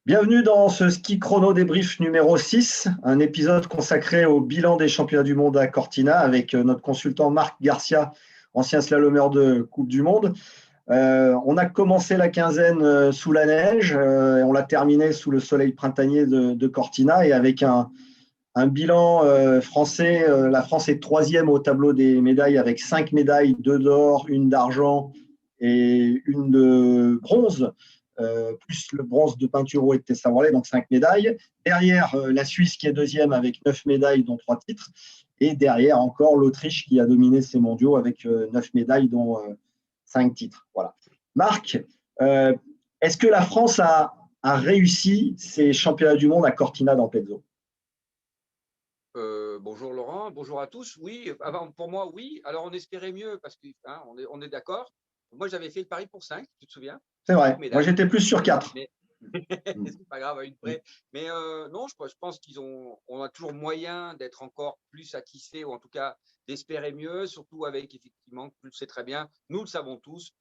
Bienvenue dans ce ski chrono débrief numéro 6, un épisode consacré au bilan des championnats du monde à Cortina avec notre consultant Marc Garcia, ancien slalomeur de Coupe du Monde. On a commencé la quinzaine sous la neige et on l'a terminé sous le soleil printanier de Cortina et avec un bilan français. La France est troisième au tableau des médailles avec 5 médailles, 2 d'or, une d'argent et une de bronze. Plus le bronze de Pinturo et de Tessa-Worley, donc 5 médailles. Derrière, la Suisse qui est deuxième avec 9 médailles, dont 3 titres. Et derrière encore l'Autriche qui a dominé ces mondiaux avec 9 médailles, dont 5 titres. Voilà. Marc, est-ce que la France a réussi ces championnats du monde à Cortina d'Ampezzo? Bonjour Laurent, bonjour à tous. Oui, pour moi, oui. Alors on espérait mieux parce qu'on on est d'accord. Moi, j'avais fait le pari pour 5, tu te souviens? C'est 5 vrai. Moi, médailles. j'étais plus sur 4. Mais c'est pas grave, à une près. Mais non, je pense on a toujours moyen d'être encore plus satisfait ou en tout cas d'espérer mieux, surtout avec effectivement, tu le sais très bien, nous le savons tous,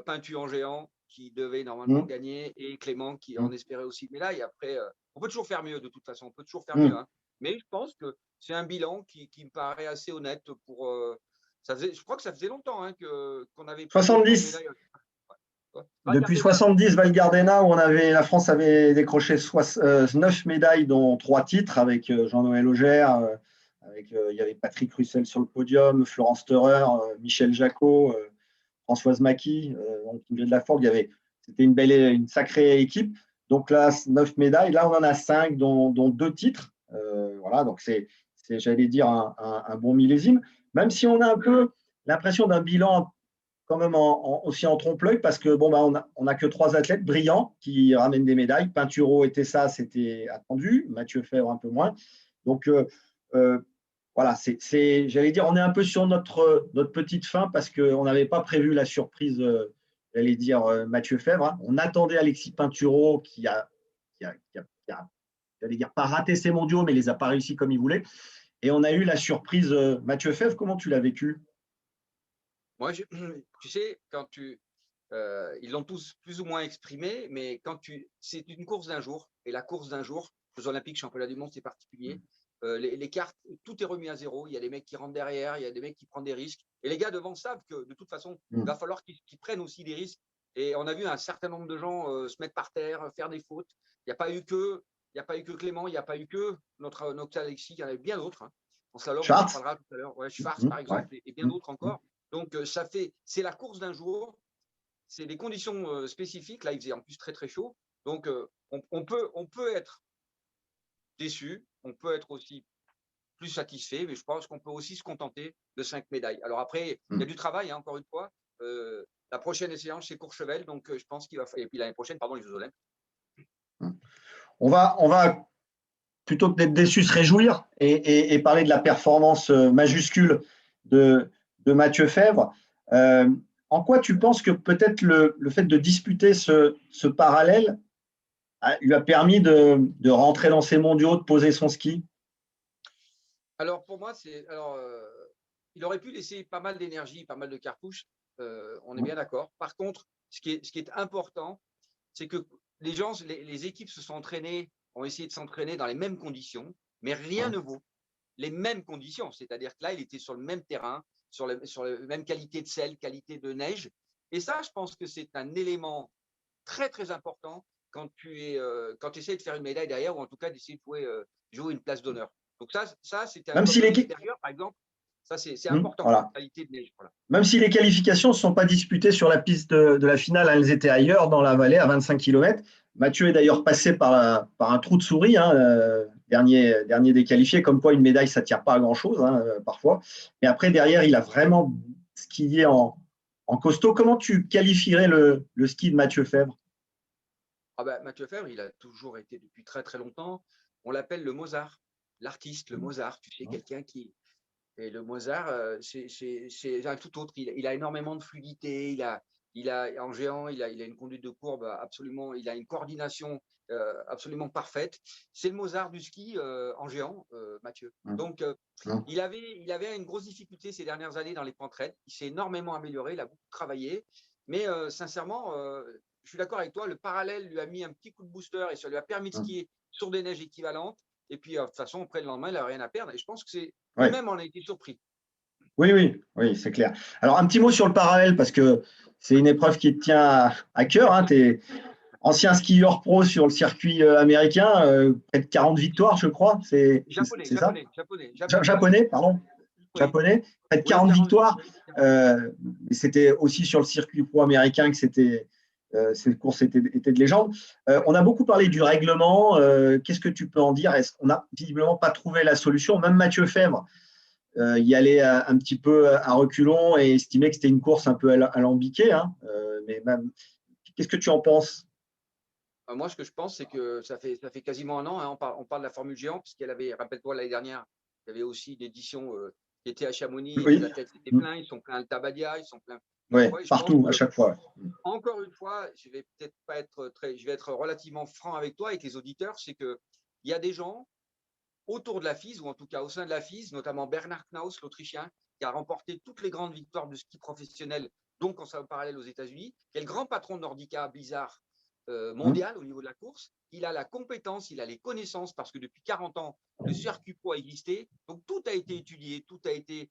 Peintu en géant qui devait normalement gagner et Clément qui en espérait aussi. Mais là, après, on peut toujours faire mieux de toute façon, on peut toujours faire mieux. Hein. Mais je pense que c'est un bilan qui me paraît assez honnête pour. Je crois que ça faisait longtemps qu'on avait pris autant de 70. médailles. Ouais. Depuis Gardena, 70, Val Gardena, où la France avait décroché 9 médailles, dont 3 titres, avec Jean-Noël Augère, il y avait Patrick Russell sur le podium, Florence Theurer, Michel Jacot, Françoise Maquis, donc Ingrid Laforgue. C'était une sacrée équipe. Donc là, 9 médailles. Là, on en a 5, dont 2 titres. Voilà, donc j'allais dire, un bon millésime. Même si on a un peu l'impression d'un bilan quand même aussi en trompe-l'œil, parce que on a que 3 athlètes brillants qui ramènent des médailles. Pinturo et Tessa, c'était attendu. Mathieu Febvre, un peu moins. Donc, voilà, j'allais dire, on est un peu sur notre petite fin parce qu'on n'avait pas prévu la surprise, j'allais dire, Mathieu Febvre. Hein. On attendait Alexis Pinturo qui a, j'allais dire, pas raté ses mondiaux, mais les a pas réussi comme il voulait. Et on a eu la surprise Mathieu Febvre. Comment tu l'as vécu? Moi, tu sais, ils l'ont tous plus ou moins exprimé, mais c'est une course d'un jour, et la course d'un jour, Jeux Olympiques, Championnat du Monde, c'est particulier. Les cartes, tout est remis à zéro. Il y a des mecs qui rentrent derrière, il y a des mecs qui prennent des risques. Et les gars devant savent que de toute façon, il va falloir qu'ils prennent aussi des risques. Et on a vu un certain nombre de gens se mettre par terre, faire des fautes. Il n'y a pas eu que Clément, il n'y a pas eu que notre Alexis, il y en avait bien d'autres. Hein. En slalom, on en Schwartz. parlera tout à l'heure. Ouais, Schwartz, par exemple, Ouais. et bien d'autres encore. Donc, c'est la course d'un jour, c'est des conditions spécifiques. Là, il faisait en plus très, très chaud. Donc, on peut être déçu, on peut être aussi plus satisfait, mais je pense qu'on peut aussi se contenter de 5 médailles. Alors après, il y a du travail, hein, encore une fois. La prochaine échéance, c'est Courchevel, donc je pense qu'il va falloir. Et puis l'année prochaine, pardon, les Jeux Olympiques. On va plutôt que d'être déçu, se réjouir et parler de la performance majuscule de Mathieu Febvre. En quoi tu penses que peut-être le fait de disputer ce parallèle lui a permis de rentrer dans ces mondiaux, de poser son ski? Alors pour moi, il aurait pu laisser pas mal d'énergie, pas mal de cartouches. On est bien d'accord. Par contre, ce qui est important, c'est que les équipes se sont entraînées, ont essayé de s'entraîner dans les mêmes conditions, mais rien ne vaut les mêmes conditions. C'est-à-dire que là, il était sur le même terrain, sur la même qualité de sel, qualité de neige. Et ça, je pense que c'est un élément très, très important quand tu essaies de faire une médaille derrière, ou en tout cas d'essayer de jouer une place d'honneur. Donc ça c'était Même comme si à les, l'extérieur, par exemple, ça c'est important, voilà. la qualité de neige. Voilà. Même si les qualifications ne sont pas disputées sur la piste de la finale, elles étaient ailleurs, dans la vallée, à 25 km. Mathieu est d'ailleurs passé par un trou de souris, hein, dernier des qualifiés, comme quoi une médaille, ça ne tire pas à grand-chose, hein, parfois. Mais après, derrière, il a vraiment skié en costaud. Comment tu qualifierais le ski de Mathieu Febvre? Mathieu Febvre, il a toujours été depuis très très longtemps, on l'appelle le Mozart, l'artiste, le Mozart, tu sais, quelqu'un qui… Et le Mozart, c'est un tout autre. Il a énormément de fluidité. En géant, il a une conduite de courbe absolument. Il a une coordination absolument parfaite. C'est le Mozart du ski en géant, Mathieu. Donc, il avait une grosse difficulté ces dernières années dans les pentes raides. Il s'est énormément amélioré. Il a beaucoup travaillé. Mais sincèrement, je suis d'accord avec toi, le parallèle lui a mis un petit coup de booster et ça lui a permis de skier sur des neiges équivalentes. Et puis, de toute façon, après le lendemain, il n'a rien à perdre. Et je pense que c'est Ouais. lui-même en a été surpris. Oui, c'est clair. Alors, un petit mot sur le parallèle, parce que c'est une épreuve qui te tient à cœur. Hein. Tu es ancien skieur pro sur le circuit américain, près de 40 victoires, je crois. C'est ça? Ouais. Japonais, pardon. Oui, Japonais, près de oui, 40 victoires. 40 victoires. C'était aussi sur le circuit pro américain que ces courses étaient de légende. On a beaucoup parlé du règlement. Qu'est-ce que tu peux en dire? On n'a visiblement pas trouvé la solution. Même Mathieu Febvre y allait un petit peu à reculons et estimait que c'était une course un peu alambiquée. Hein. Mais même, qu'est-ce que tu en penses? Moi, ce que je pense, c'est que ça fait quasiment un an, hein, on parle de la Formule Géant, puisqu'elle avait, rappelle-toi, l'année dernière, il y avait aussi une édition qui était à Chamonix et les Oui, athlètes étaient pleins, ils sont pleins à Altabadia, ils sont pleins plein de ouais, fois. Et je pense partout, à que, chaque fois. encore une fois, je vais peut-être pas être je vais être relativement franc avec toi, avec les auditeurs, c'est que il y a des gens autour de la FIS, ou en tout cas au sein de la FIS, notamment Bernard Knaus, l'Autrichien, qui a remporté toutes les grandes victoires de ski professionnel, donc en parallèle aux États-Unis, qui est le grand patron de Nordica Blizzard mondial au niveau de la course. Il a la compétence, il a les connaissances, parce que depuis 40 ans, le circuit pro a existé. Donc tout a été étudié, tout a été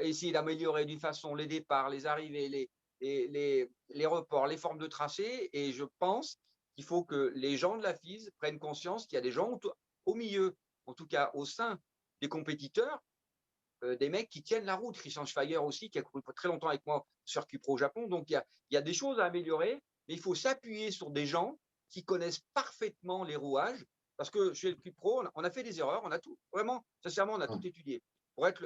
essayé d'améliorer d'une façon les départs, les arrivées, les reports, les formes de tracés. Et je pense qu'il faut que les gens de la FIS prennent conscience qu'il y a des gens au milieu, en tout cas au sein des compétiteurs, des mecs qui tiennent la route. Christian Schweiger aussi, qui a couru très longtemps avec moi sur Cupro au Japon. Donc, il y a des choses à améliorer, mais il faut s'appuyer sur des gens qui connaissent parfaitement les rouages. Parce que chez le Cupro, on a fait des erreurs, on a tout, vraiment, sincèrement, on a tout étudié pour être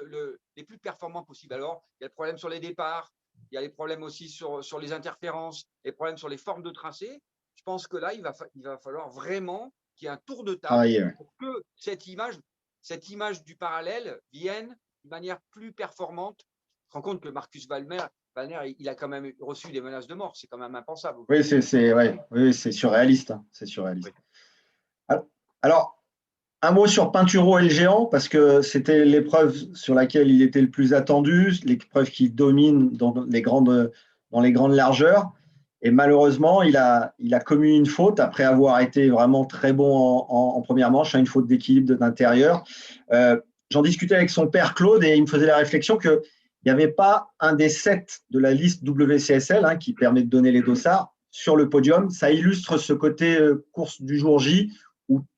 les plus performants possibles. Alors, il y a le problème sur les départs, il y a les problèmes aussi sur les interférences, les problèmes sur les formes de tracé. Je pense que là, il va falloir vraiment qu'il y ait un tour de table Travailler. Ouais. pour que cette image du parallèle vienne de manière plus performante. Tu te rends compte que Marcus Wallner, il a quand même reçu des menaces de mort. C'est quand même impensable. Oui, c'est surréaliste. Hein. C'est surréaliste. Oui. Alors, un mot sur Pinturo et le géant, parce que c'était l'épreuve sur laquelle il était le plus attendu, l'épreuve qui domine dans les grandes largeurs. Et malheureusement, il a commis une faute après avoir été vraiment très bon en première manche, hein, une faute d'équilibre d'intérieur. J'en discutais avec son père Claude et il me faisait la réflexion qu'il n'y avait pas un des 7 de la liste WCSL, hein, qui permet de donner les dossards, sur le podium. Ça illustre ce côté course du jour J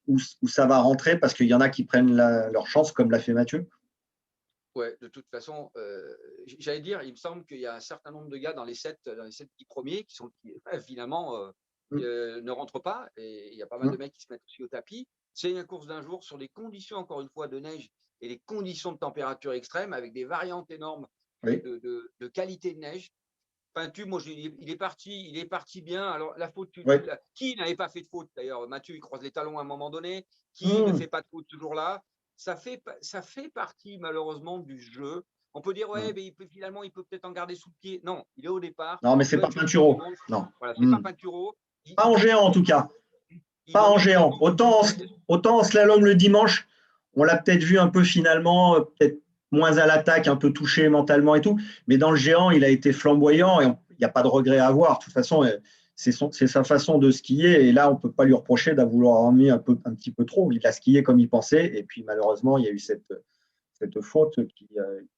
où ça va rentrer parce qu'il y en a qui prennent leur chance, comme l'a fait Mathieu. Ouais, de toute façon, j'allais dire, il me semble qu'il y a un certain nombre de gars dans les 7 10 premiers qui finalement ne rentrent pas. Et il y a pas mal de mecs qui se mettent aussi au tapis. C'est une course d'un jour sur des conditions, encore une fois, de neige et des conditions de température extrême avec des variantes énormes Oui. de qualité de neige. Peintu, moi, il est parti bien. Alors, la faute, Oui. qui n'avait pas fait de faute d'ailleurs? Mathieu, il croise les talons à un moment donné. Qui ne fait pas de faute toujours là? Ça fait partie, malheureusement, du jeu. On peut dire, ouais, mais finalement, il peut peut-être en garder sous le pied. Non, il est au départ. Non, mais Il c'est doit pas être champion du Pinturo. monde. Non. Voilà, c'est pas Pinturo. Pas en géant, en tout cas. Pas en géant. Autant en slalom le dimanche, on l'a peut-être vu un peu finalement, peut-être moins à l'attaque, un peu touché mentalement et tout. Mais dans le géant, il a été flamboyant et il n'y a pas de regret à avoir. De toute façon, c'est sa façon de skier. Et là, on ne peut pas lui reprocher d'avoir en mis un petit peu trop. Il a skié comme il pensait. Et puis, malheureusement, il y a eu cette faute qui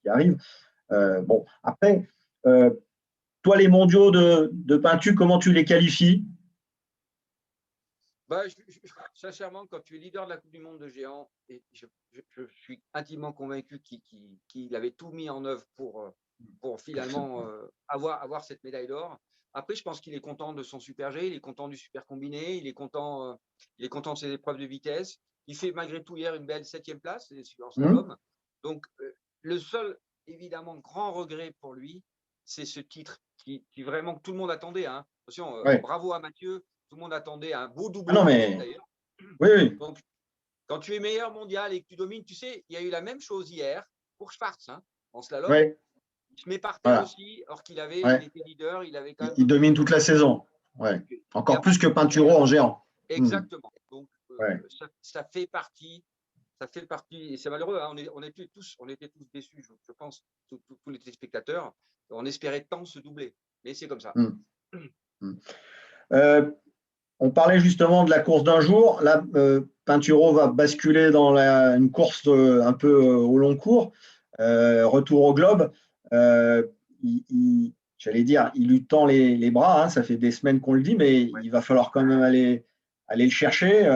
arrive. Bon, après, toi, les mondiaux de Peintu, comment tu les qualifies? Bah, sincèrement, quand tu es leader de la Coupe du Monde de géant, et je suis intimement convaincu qu'il avait tout mis en œuvre pour finalement avoir cette médaille d'or. Après, je pense qu'il est content de son super G, il est content du super combiné, il est content de ses épreuves de vitesse. Il fait malgré tout hier une belle 7e place en slalom. Donc, le seul, évidemment, grand regret pour lui, c'est ce titre qui vraiment tout le monde attendait. Hein. Attention, Ouais. bravo à Mathieu. Tout le monde attendait un beau doublé Ah non, mais... d'ailleurs. Oui. Donc, quand tu es meilleur mondial et que tu domines, tu sais, il y a eu la même chose hier pour Schwarz, hein, en slalom. Ouais. Il se met par terre Voilà. aussi, alors qu'il Ouais. était leader, il avait quand même. Il domine toute la saison. Ouais. Encore plus que Pinturo en géant. Exactement. Donc, Ouais. ça fait partie. Et c'est malheureux. Hein, on était tous déçus, je pense, tous les téléspectateurs. On espérait tant se doubler, mais c'est comme ça. On parlait justement de la course d'un jour. Là, Pinturo va basculer dans une course un peu au long cours, retour au globe. J'allais dire, il lui tend les bras, hein, ça fait des semaines qu'on le dit, mais il va falloir quand même aller le chercher.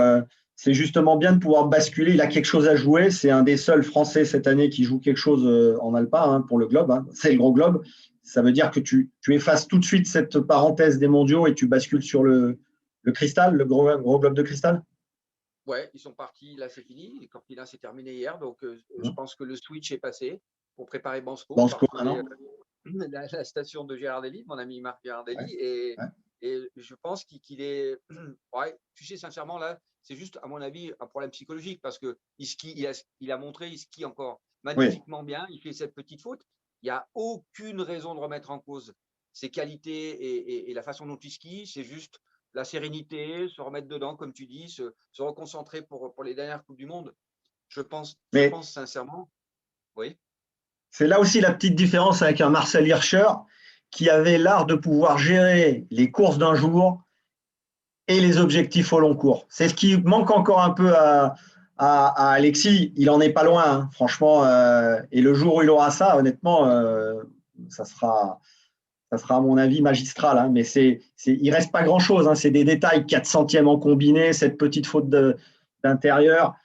C'est justement bien de pouvoir basculer. Il a quelque chose à jouer. C'est un des seuls Français cette année qui joue quelque chose en Alpa, hein, pour le globe, hein. C'est le gros globe. Ça veut dire que tu effaces tout de suite cette parenthèse des mondiaux et tu bascules sur le cristal, le gros globe de cristal. Ouais, ils sont partis, là c'est fini. Les Cortina c'est terminé hier, donc je pense que le switch est passé pour préparer Bansko. On va Bansko, retrouver non? la station de Girardelli, mon ami Marc Ouais, Girardelli, ouais. et je pense qu'il est. Ouais, tu sais, sincèrement, là, c'est juste, à mon avis, un problème psychologique parce que il skie, il a montré, il skie encore Oui, magnifiquement bien. Il fait cette petite faute. Il n'y a aucune raison de remettre en cause ses qualités et la façon dont il skie. C'est juste la sérénité, se remettre dedans, comme tu dis, se reconcentrer pour les dernières Coupes du Monde. Je mais pense sincèrement, oui. c'est là aussi la petite différence avec un Marcel Hirscher qui avait l'art de pouvoir gérer les courses d'un jour et les objectifs au long cours. C'est ce qui manque encore un peu à Alexis. Il en est pas loin, hein, franchement. Et le jour où il aura ça, honnêtement, ça sera à mon avis magistral, hein, mais il reste pas grand-chose, hein, c'est des détails, 4 centièmes en combiné, cette petite faute d'intérieur.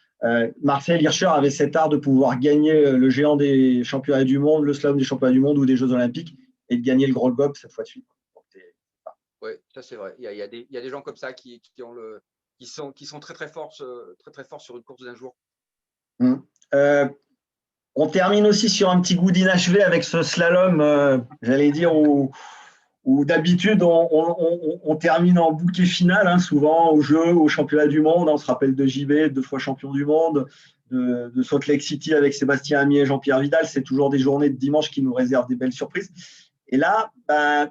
Marcel Hirscher avait cet art de pouvoir gagner le géant des championnats du monde, le slalom des championnats du monde ou des Jeux olympiques et de gagner le gros gob cette fois-ci. Oui, ça c'est vrai. Il y a des gens comme ça qui sont très très forts, très très forts sur une course d'un jour. Euh, on termine aussi sur un petit goût d'inachevé avec ce slalom, j'allais dire, où d'habitude on termine en bouquet final, hein, souvent au jeu, au championnat du monde. On se rappelle de JB, 2 fois champion du monde, de Salt Lake City avec Sébastien Amier et Jean-Pierre Vidal. C'est toujours des journées de dimanche qui nous réservent des belles surprises. Et là, ben,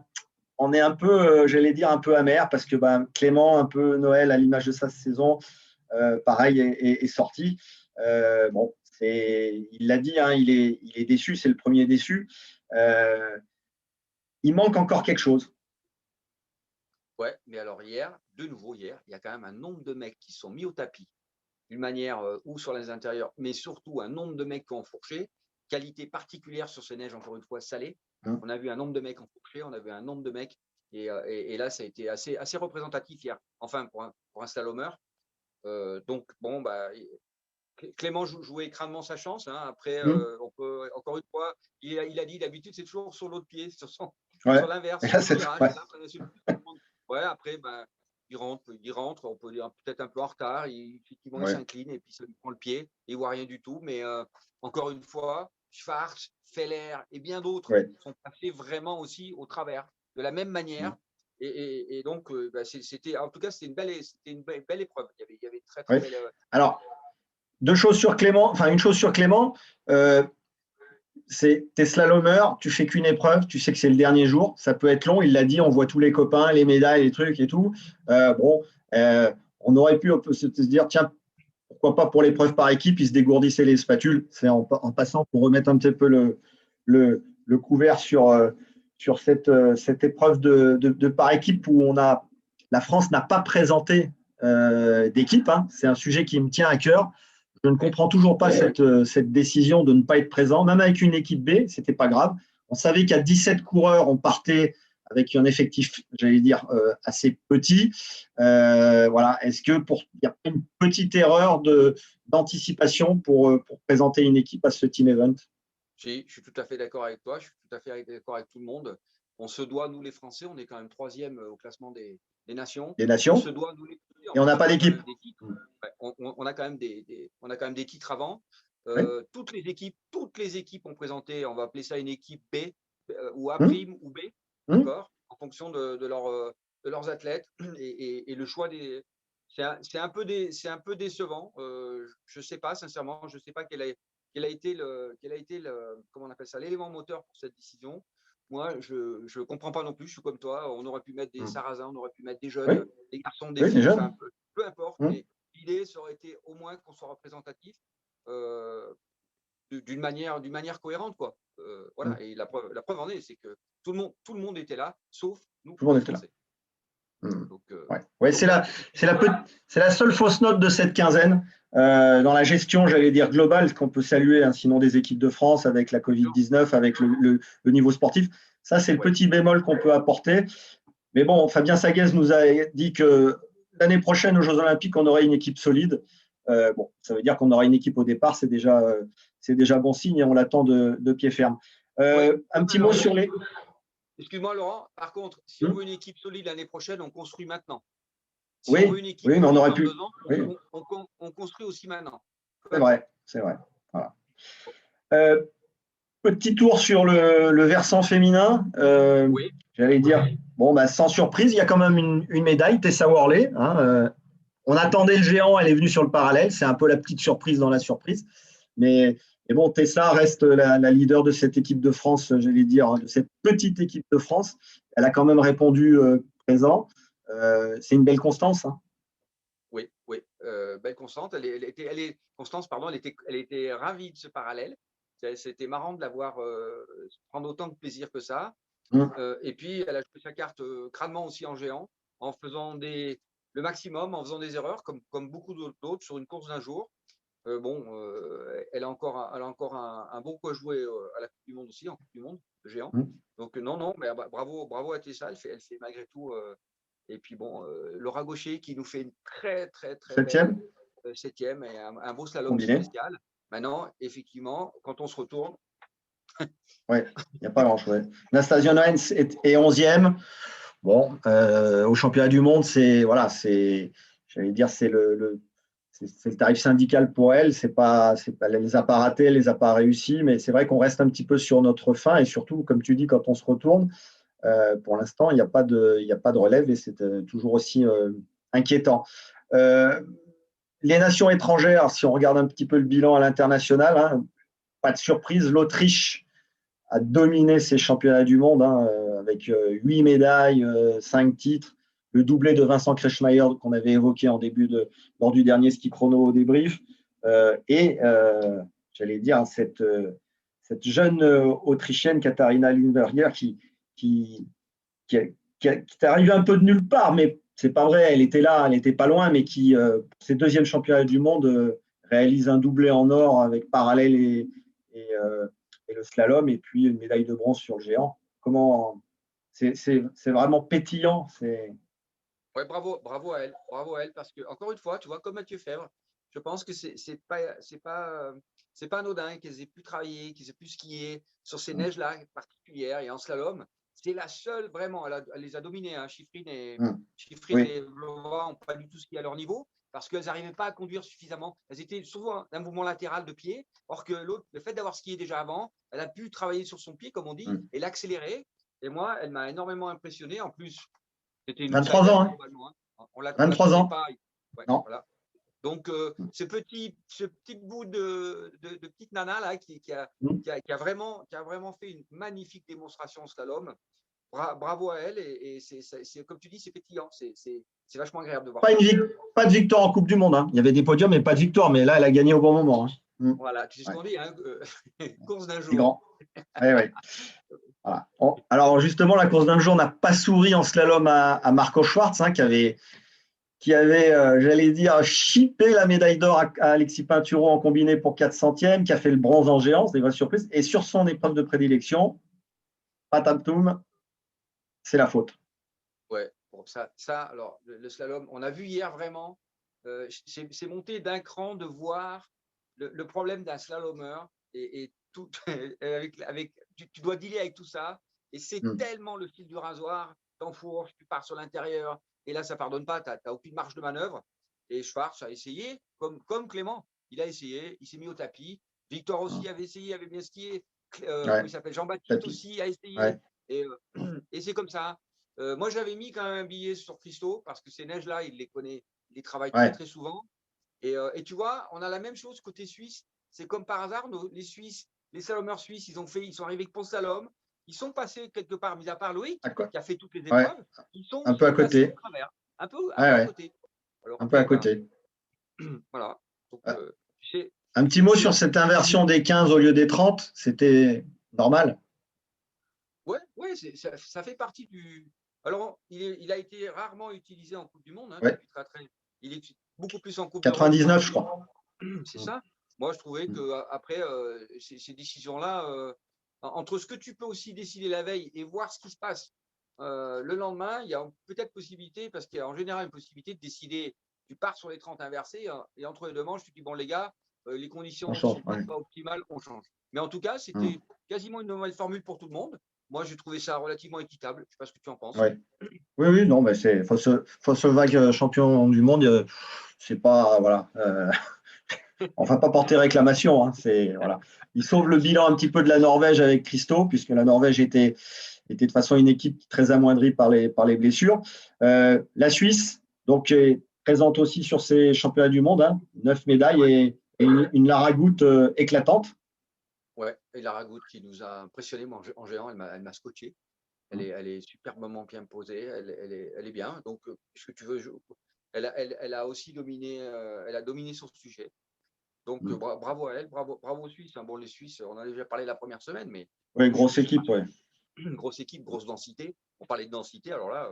on est un peu, j'allais dire, un peu amer parce que ben, Clément, un peu Noël à l'image de sa saison, pareil, est sorti. Bon, il l'a dit, hein, il est déçu, c'est le premier déçu. Il manque encore quelque chose. Ouais, mais alors hier, de nouveau hier, il y a quand même un nombre de mecs qui sont mis au tapis d'une manière ou sur les intérieurs, mais surtout un nombre de mecs qui ont fourché, qualité particulière sur ces neiges, encore une fois, salées. On a vu un nombre de mecs en fourché, on a vu un nombre de mecs, et là, ça a été assez représentatif hier, enfin, pour un slalomeur. Donc, bon, bah, Clément jouait crânement sa chance, hein. Après, on peut, encore une fois, il a dit d'habitude, c'est toujours sur l'autre pied, Ouais. sur l'inverse, Et sur là, le virage. ouais. Et là, ouais, après, ben, il rentre, on peut dire peut-être un peu en retard, effectivement, il Ouais. s'incline et puis ça lui prend le pied, et il voit rien du tout. Mais encore une fois, Schwarz, Feller et bien d'autres Ouais. sont passés vraiment aussi au travers, de la même manière. Et donc, bah, c'était, en tout cas, c'était une belle épreuve. Il y avait une très, très Ouais. belle. Alors, une chose sur Clément, c'est t'es slalomeur, tu fais qu'une épreuve, tu sais que c'est le dernier jour, ça peut être long, il l'a dit, on voit tous les copains, les médailles, les trucs et tout. Bon, on aurait pu se dire, tiens, pourquoi pas pour l'épreuve par équipe, ils se dégourdissaient les spatules. C'est en passant pour remettre un petit peu le couvert sur cette épreuve de par équipe où la France n'a pas présenté d'équipe, hein. C'est un sujet qui me tient à cœur. Je ne comprends toujours pas cette décision de ne pas être présent. Même avec une équipe B, ce n'était pas grave. On savait qu'à 17 coureurs, on partait avec un effectif, j'allais dire, assez petit. Voilà. Est-ce qu'il y a pas une petite erreur d'anticipation pour présenter une équipe à ce team event? Je suis tout à fait d'accord avec toi, je suis tout à fait d'accord avec tout le monde. On se doit, nous les Français, on est quand même troisième au classement des nations. Des On nations? se doit, nous les Français, Et en on n'a plus, pas on a quand d'équipe. même des titres. Ouais, on a quand même on a quand même des titres avant. Oui. Toutes les équipes ont présenté, on va appeler ça une équipe B ou A' Hum, ou B, hum. d'accord, en fonction de leurs athlètes. Et le choix c'est c'est un peu décevant. Je ne sais pas, sincèrement, je ne sais pas quel a été comment on appelle ça, l'élément moteur pour cette décision. Moi, je ne comprends pas non plus. Je suis comme toi. On aurait pu mettre des Sarrasins, on aurait pu mettre des Oui, jeunes, des garçons, des oui, les filles, jeunes. enfin, peu importe. Hum, Mais l'idée, ça aurait été au moins qu'on soit représentatif euh, d'une manière cohérente, quoi. hum. Voilà. Et la preuve en est, c'est que tout le monde était là, sauf nous, Tout le les monde était là. Français. Donc, c'est la seule fausse note de cette quinzaine. Dans la gestion, j'allais dire globale, qu'on peut saluer, hein, sinon des équipes de France avec la Covid-19, avec le niveau sportif. Ça, c'est le petit bémol qu'on peut apporter. Mais bon, Fabien Saguez nous a dit que l'année prochaine, aux Jeux Olympiques, on aurait une équipe solide. Bon, ça veut dire qu'on aura une équipe au départ, c'est déjà bon signe et on l'attend de pied ferme. Un petit mot sur les… Excuse-moi, Laurent. Par contre, si on veut une équipe solide l'année prochaine, on construit maintenant. Si on veut une équipe mais on aurait pu. 2 ans, on construit aussi maintenant. C'est vrai. Voilà. Petit tour sur le versant féminin. J'allais dire, sans surprise, il y a quand même une médaille, Tessa Worley. Hein, on attendait le géant, elle est venue sur le parallèle. C'est un peu la petite surprise dans la surprise. Mais bon, Tessa reste la leader de cette équipe de France, j'allais dire, de cette petite équipe de France. Elle a quand même répondu présent. C'est une belle Constance. Hein. Oui, belle Constance. Elle était ravie de ce parallèle. C'était marrant de la voir prendre autant de plaisir que ça. Et puis, elle a joué sa carte crânement aussi en géant, en faisant le maximum, en faisant des erreurs, comme beaucoup d'autres sur une course d'un jour. Elle a encore un bon coup à jouer à la Coupe du Monde aussi, en Coupe du Monde, le géant. Donc, non, mais bravo à Tessa, elle fait malgré tout. Et puis, Laura Gaucher qui nous fait une très, très, très belle septième et un beau slalom spécial. Maintenant, effectivement, quand on se retourne. Il n'y a pas grand-chose. Nastasia Noens est 11e. Bon, au championnat du monde, j'allais dire, c'est le tarif syndical pour elle. Elle les a pas ratés, elle les a pas réussi, mais c'est vrai qu'on reste un petit peu sur notre fin et surtout, comme tu dis, quand on se retourne, pour l'instant, il n'y a pas de relève et c'est toujours aussi inquiétant. Les nations étrangères, si on regarde un petit peu le bilan à l'international, hein, pas de surprise, l'Autriche a dominé ces championnats du monde avec 8 médailles, 5 titres, le doublé de Vincent Kretschmayr qu'on avait évoqué lors du dernier ski chrono au débrief. J'allais dire, cette jeune Autrichienne, Katharina Lindberger, qui est arrivée un peu de nulle part, mais c'est pas vrai, elle était là, elle n'était pas loin, mais qui, ses deuxièmes championnats du monde, réalise un doublé en or avec parallèle et le slalom, et puis une médaille de bronze sur le géant. C'est vraiment pétillant. Bravo à elle, parce que encore une fois, tu vois, comme Mathieu Fèvre, je pense que c'est pas anodin qu'elles aient pu travailler, qu'ils aient pu skier sur ces neiges-là particulières et en slalom. C'est la seule vraiment, elle les a dominées. Hein. Shiffrin et Vlhova n'ont pas du tout skié à leur niveau parce qu'elles n'arrivaient pas à conduire suffisamment. Elles étaient souvent d'un mouvement latéral de pied, or que l'autre, le fait d'avoir skié déjà avant, elle a pu travailler sur son pied, comme on dit, et l'accélérer. Et moi, elle m'a énormément impressionné. En plus, c'était une 23 ans. Hein. On la 23 ans. Pas. Non. Voilà. Donc, ce petit bout de petite nana là qui a vraiment fait une magnifique démonstration en slalom. Bravo à elle et c'est comme tu dis, c'est pétillant, c'est vachement agréable de voir. Pas de victoire en Coupe du Monde. Hein. Il y avait des podiums mais pas de victoire, mais là elle a gagné au bon moment. Hein. Voilà, tu sais ce qu'on dit, hein, course d'un jour. C'est grand. Ouais. Voilà. Alors justement, la course d'un jour n'a pas souri en slalom à Marco Schwartz, hein, qui avait j'allais dire, chippé la médaille d'or à Alexis Pinturo en combiné pour 400e, qui a fait le bronze en géant, c'est des vraies surprises. Et sur son épreuve de prédilection, Patamtoum, c'est la faute. Ouais, bon, ça alors, le slalom, on a vu hier vraiment, c'est monté d'un cran de voir le problème d'un slalomeur et tout, tu dois dealer avec tout ça. Et c'est tellement le fil du rasoir, t'enfourches, tu pars sur l'intérieur, et là, ça ne pardonne pas, tu n'as aucune marge de manœuvre. Et Schwartz a essayé, comme Clément, il a essayé, il s'est mis au tapis. Victor aussi avait essayé, avait bien skié. Il s'appelle Jean-Baptiste aussi a essayé. Ouais. Et c'est comme ça. Moi, j'avais mis quand même un billet sur Christo, parce que ces neiges-là, il les connaît, il les travaille très, très souvent. Et tu vois, on a la même chose côté suisse. C'est comme par hasard, les Suisses, les slalomeurs suisses, ils sont arrivés pour slalom. Ils sont passés quelque part, mis à part Loïc, qui a fait toutes les épreuves. Ils sont un peu à côté. Un peu à côté. Alors, un peu à côté. Voilà. Donc, un petit mot sur cette inversion des 15 au lieu des 30, c'était normal? Ouais, ça fait partie Alors, il a été rarement utilisé en Coupe du Monde, hein, Ouais. il est beaucoup plus en Coupe d'Europe. 99, je crois. C'est ça. Moi, je trouvais qu'après, ces décisions-là, entre ce que tu peux aussi décider la veille et voir ce qui se passe le lendemain, il y a peut-être possibilité, parce qu'il y a en général une possibilité de décider, tu pars sur les 30 inversés, hein, et entre les deux manches, tu dis, bon les gars, les conditions On ne change, sont peut-être pas optimales, on change. Mais en tout cas, c'était quasiment une nouvelle formule pour tout le monde. Moi, j'ai trouvé ça relativement équitable. Je ne sais pas ce que tu en penses. Ouais. Oui, oui, non, mais c'est Volkswagen champion du monde, c'est pas, voilà, on va pas porter réclamation, hein, voilà. Il sauve le bilan un petit peu de la Norvège avec Christo, puisque la Norvège était de façon une équipe très amoindrie par les blessures. La Suisse, donc, est présente aussi sur ces championnats du monde, hein, 9 médailles et une Laragoute éclatante. Ouais, et la Ragout qui nous a impressionnés en géant, elle m'a scotché. Elle est superbement bien posée, elle est bien. Donc, ce que tu veux, elle a aussi dominé, elle a dominé son sujet. Donc, bravo à elle, bravo aux Suisses, hein. Bon, les Suisses, on en a déjà parlé la première semaine, mais Oui, grosse équipe, oui. grosse équipe, grosse densité. On parlait de densité, alors là,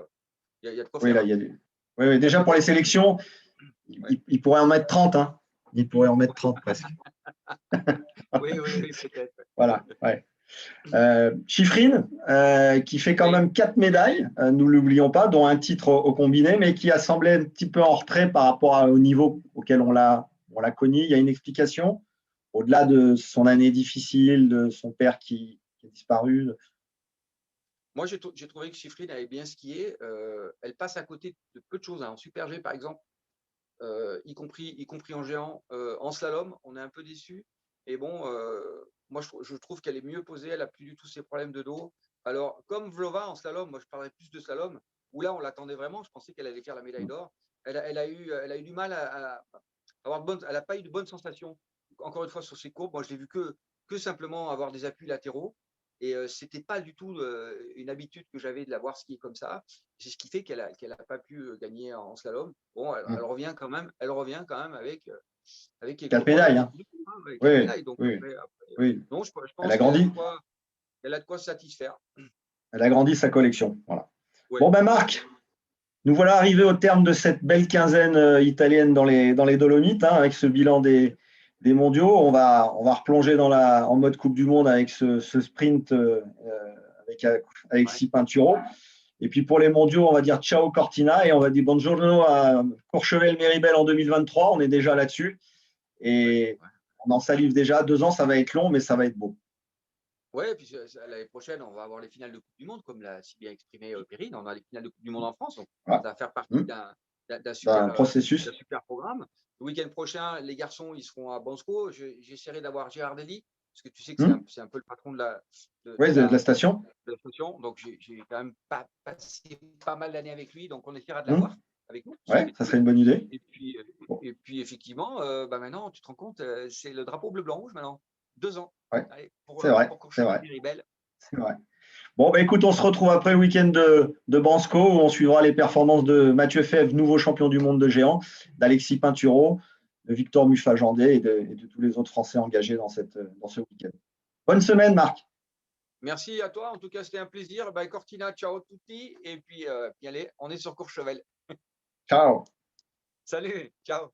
il y a de quoi Oui, faire. là, il y a du. Oui, oui, déjà pour les sélections, Ouais. il pourrait en mettre 30, hein. Il pourrait en mettre 30 presque. Oui, peut-être. Voilà, ouais. Chifrine, qui fait quand Oui. même 4 médailles, nous ne l'oublions pas, dont un titre au combiné, mais qui a semblé un petit peu en retrait par rapport au niveau auquel on l'a connu. Il y a une explication, au-delà de son année difficile, de son père qui a disparu. Moi, j'ai trouvé que Chifrine avait bien skié. Elle passe à côté de peu de choses, hein. En Super G, par exemple, y compris en géant. En slalom, on est un peu déçu. Et bon, moi, je trouve qu'elle est mieux posée. Elle n'a plus du tout ses problèmes de dos. Alors, comme Vlova en slalom, moi, je parlerais plus de slalom, où là, on l'attendait vraiment. Je pensais qu'elle allait faire la médaille d'or. Elle a eu du mal à avoir elle n'a pas eu de bonnes sensations. Encore une fois, sur ses courbes, moi, je l'ai vu que simplement avoir des appuis latéraux. Et c'était pas du tout une habitude que j'avais de la voir skier comme ça. C'est ce qui fait qu'elle a pas pu gagner en slalom. Bon, elle revient quand même avec 4 médailles, hein. Avec 4 Oui, médailles. Donc oui, après, oui. non, je Elle a pense grandi. qu'elle a de quoi se satisfaire. Elle a grandi sa collection. Voilà. Ouais. Bon, ben Marc, nous voilà arrivés au terme de cette belle quinzaine italienne dans les Dolomites, hein, avec ce bilan des mondiaux. On va replonger en mode Coupe du Monde avec ce sprint avec Alexis Pinturo. Et puis pour les mondiaux, on va dire ciao Cortina et on va dire buongiorno à Courchevel-Méribel en 2023. On est déjà là-dessus. Et on en salive déjà. 2 ans, ça va être long, mais ça va être beau. Ouais, et puis l'année prochaine, on va avoir les finales de Coupe du Monde, comme l'a si bien exprimé Perrine. On a les finales de Coupe du Monde en France. Donc, Voilà. ça va faire partie d'un Processus. super programme. Le week-end prochain, les garçons, ils seront à Bansko. J'essaierai d'avoir Gérard Dely, parce que tu sais que c'est un peu le patron de la station. Donc, j'ai quand même passé pas mal d'années avec lui. Donc, on essaiera de l'avoir avec nous. Ouais, ça serait une bonne idée. Et puis effectivement, maintenant, tu te rends compte, c'est le drapeau bleu-blanc-rouge maintenant. 2 ans. Ouais. Allez, C'est vrai. C'est vrai. Bon, bah, écoute, on se retrouve après le week-end de Bansko où on suivra les performances de Mathieu Fèvre, nouveau champion du monde de géant, d'Alexis Pinturo, de Victor Muffagendé et de tous les autres Français engagés dans ce week-end. Bonne semaine, Marc. Merci à toi. En tout cas, c'était un plaisir. Cortina, ciao tutti. Et puis allez, on est sur Courchevel. Ciao. Salut, ciao.